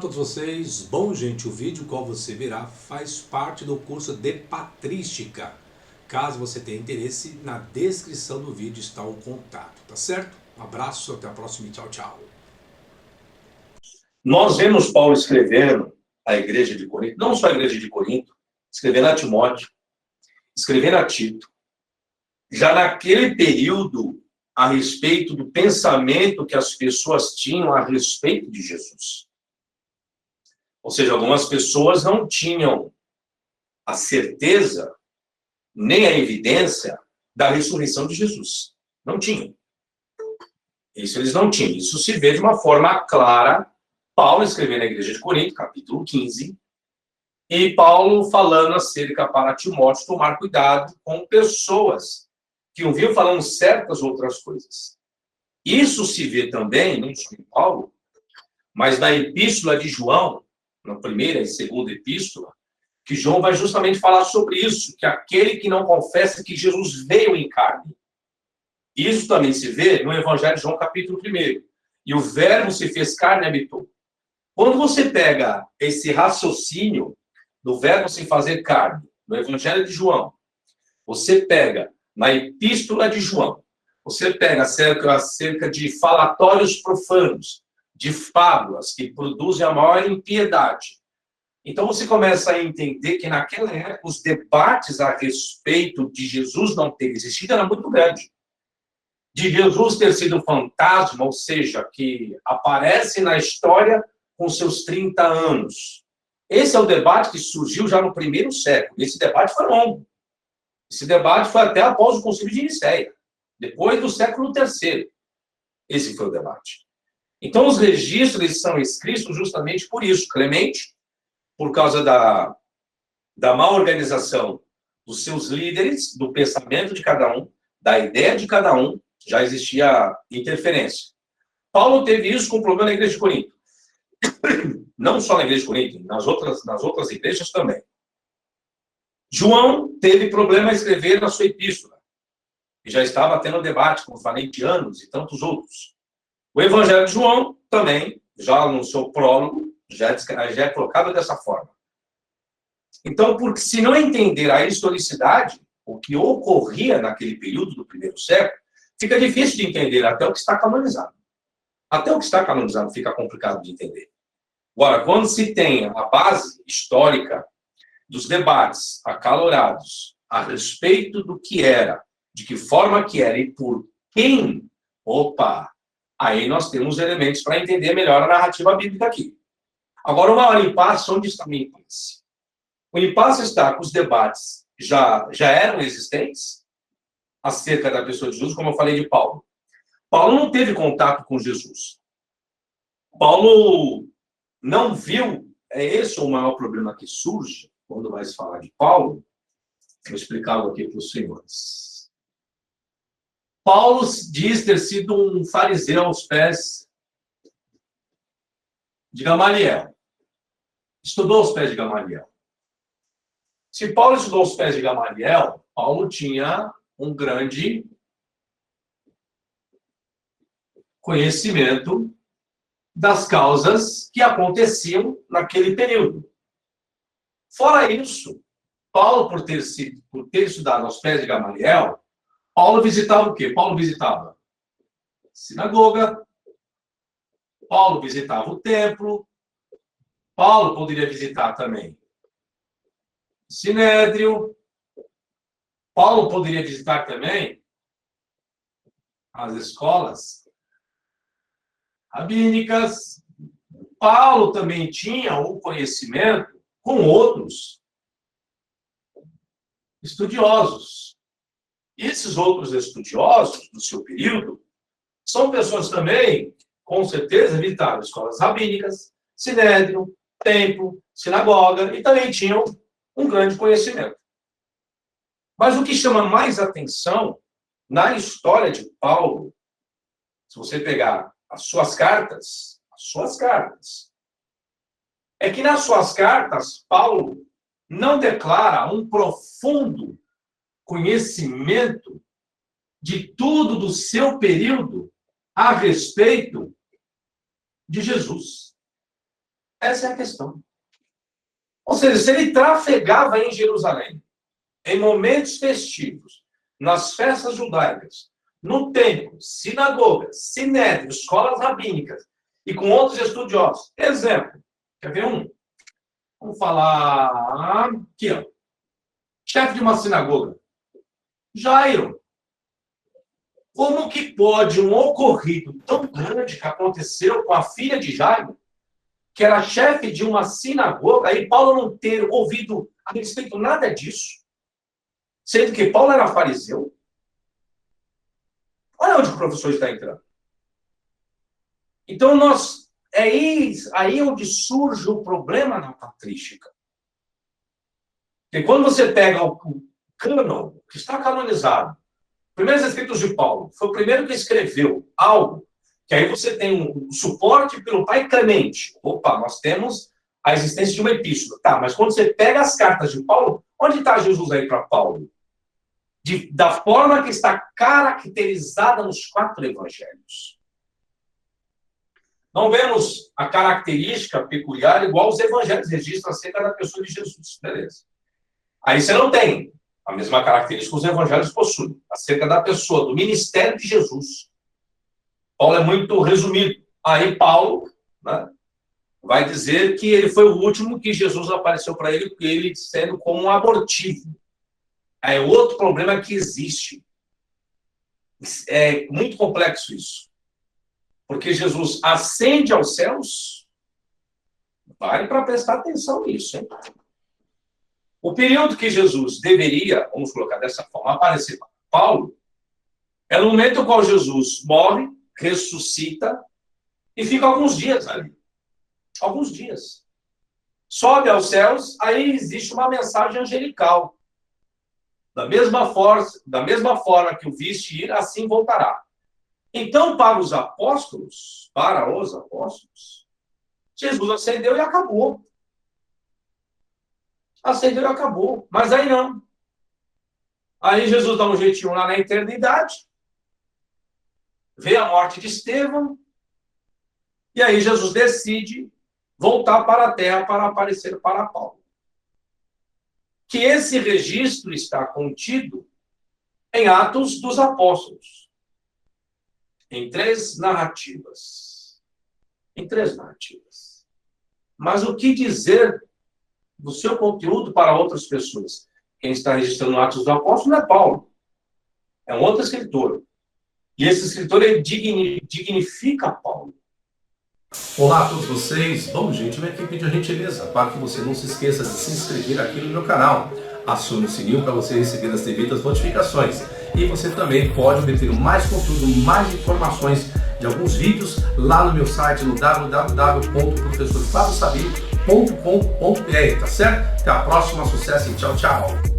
todos vocês. Bom, gente, o vídeo qual você verá faz parte do curso de Patrística. Caso você tenha interesse, na descrição do vídeo está o contato, tá certo? Um abraço, até a próxima e tchau, tchau. Nós vemos Paulo escrevendo à igreja de Corinto, não só a igreja de Corinto, escrevendo a Timóteo, escrevendo a Tito, já naquele período, a respeito do pensamento que as pessoas tinham a respeito de Jesus. Ou seja, algumas pessoas não tinham a certeza, nem a evidência da ressurreição de Jesus. Não tinham. Isso eles não tinham. Isso se vê de uma forma clara. Paulo escrevendo na igreja de Corinto, capítulo 15, e Paulo falando acerca para Timóteo tomar cuidado com pessoas que ouviam falando certas outras coisas. Isso se vê também, não só em Paulo, mas na epístola de João, na primeira e segunda epístola, que João vai justamente falar sobre isso, que aquele que não confessa que Jesus veio em carne. Isso também se vê no Evangelho de João, capítulo 1. E o verbo se fez carne e habitou. Quando você pega esse raciocínio do verbo se fazer carne, no Evangelho de João, você pega na Epístola de João, você pega acerca de falatórios profanos, de fábulas que produzem a maior impiedade. Então você começa a entender que naquela época os debates a respeito de Jesus não ter existido era muito grande. De Jesus ter sido um fantasma, ou seja, que aparece na história com seus 30 anos. Esse é o debate que surgiu já no primeiro século. Esse debate foi longo. Esse debate foi até após o Concílio de Nicéia, depois do século III. Esse foi o debate. Então, os registros eles são escritos justamente por isso. Clemente, por causa da má organização dos seus líderes, do pensamento de cada um, da ideia de cada um, já existia interferência. Paulo teve isso com o problema na igreja de Corinto. Não só na igreja de Corinto, nas outras igrejas também. João teve problema em escrever na sua epístola, e já estava tendo debate com os valentianos e tantos outros. O Evangelho de João também, já no seu prólogo, já é colocado dessa forma. Então, porque se não entender a historicidade, o que ocorria naquele período do primeiro século, fica difícil de entender até o que está canonizado. Até o que está canonizado fica complicado de entender. Agora, quando se tem a base histórica dos debates acalorados a respeito do que era, de que forma que era e por quem, aí nós temos elementos para entender melhor a narrativa bíblica aqui. Agora, o maior impasse, onde está o impasse? O impasse está com os debates já eram existentes acerca da pessoa de Jesus, como eu falei de Paulo. Paulo não teve contato com Jesus. Paulo não viu, é esse o maior problema que surge quando vai se falar de Paulo. Vou explicar algo aqui para os senhores. Paulo diz ter sido um fariseu aos pés de Gamaliel. Estudou aos pés de Gamaliel. Se Paulo estudou aos pés de Gamaliel, Paulo tinha um grande conhecimento das causas que aconteciam naquele período. Fora isso, Paulo, por ter estudado aos pés de Gamaliel, Paulo visitava o quê? Paulo visitava sinagoga, Paulo visitava o templo, Paulo poderia visitar também Sinédrio, Paulo poderia visitar também as escolas rabínicas. Paulo também tinha um conhecimento com outros estudiosos. E esses outros estudiosos do seu período são pessoas também, com certeza, visitaram escolas rabínicas, sinédrio, templo, sinagoga, e também tinham um grande conhecimento. Mas o que chama mais atenção na história de Paulo, se você pegar as suas cartas, é que nas suas cartas, Paulo não declara um profundo conhecimento de tudo do seu período a respeito de Jesus. Essa é a questão. Ou seja, se ele trafegava em Jerusalém, em momentos festivos, nas festas judaicas, no templo, sinagogas, sinédrio, escolas rabínicas, e com outros estudiosos. Exemplo, quer ver um? Vamos falar aqui, ó. Chefe de uma sinagoga, Jairo. Como que pode um ocorrido tão grande que aconteceu com a filha de Jairo, que era chefe de uma sinagoga, e Paulo não ter ouvido a respeito nada disso, sendo que Paulo era fariseu? Olha onde o professor está entrando. Então, é aí onde surge o problema na patrística. Porque quando você pega o cânon, que está canonizado, primeiros escritos de Paulo, foi o primeiro que escreveu algo, que aí você tem um suporte pelo pai Clemente. Opa, nós temos a existência de uma epístola. Tá, mas quando você pega as cartas de Paulo, onde está Jesus aí para Paulo? Da forma que está caracterizada nos 4 evangelhos. Não vemos a característica peculiar igual os evangelhos registram acerca da pessoa de Jesus. Beleza. Aí você não tem a mesma característica que os evangelhos possuem, acerca da pessoa, do ministério de Jesus. Paulo é muito resumido. Aí Paulo, né, vai dizer que ele foi o último que Jesus apareceu para ele sendo como um abortivo. É outro problema que existe. É muito complexo isso. Porque Jesus ascende aos céus, vale para prestar atenção nisso, hein? O período que Jesus deveria, vamos colocar dessa forma, aparecer para Paulo, é no momento em qual Jesus morre, ressuscita e fica alguns dias ali. Alguns dias. Sobe aos céus, aí existe uma mensagem angelical. Da mesma forma que o viste ir, assim voltará. Então, para os apóstolos, Jesus ascendeu e acabou. Acendeu e acabou. Mas aí não. Aí Jesus dá um jeitinho lá na eternidade, vê a morte de Estevão, e aí Jesus decide voltar para a terra para aparecer para Paulo. Que esse registro está contido em Atos dos Apóstolos, em 3 narrativas. Em 3 narrativas. Mas o que dizer do seu conteúdo para outras pessoas? Quem está registrando Atos dos Apóstolos não é Paulo. É um outro escritor. E esse escritor, ele dignifica Paulo. Olá a todos vocês. Bom, gente, eu aqui pedir a gentileza para que você não se esqueça de se inscrever aqui no meu canal. Acione o sininho para você receber as devidas notificações. E você também pode obter mais conteúdo, mais informações de alguns vídeos lá no meu site, no www.professorflaviosabino.com.br, tá certo? Até a próxima, sucesso e tchau, tchau!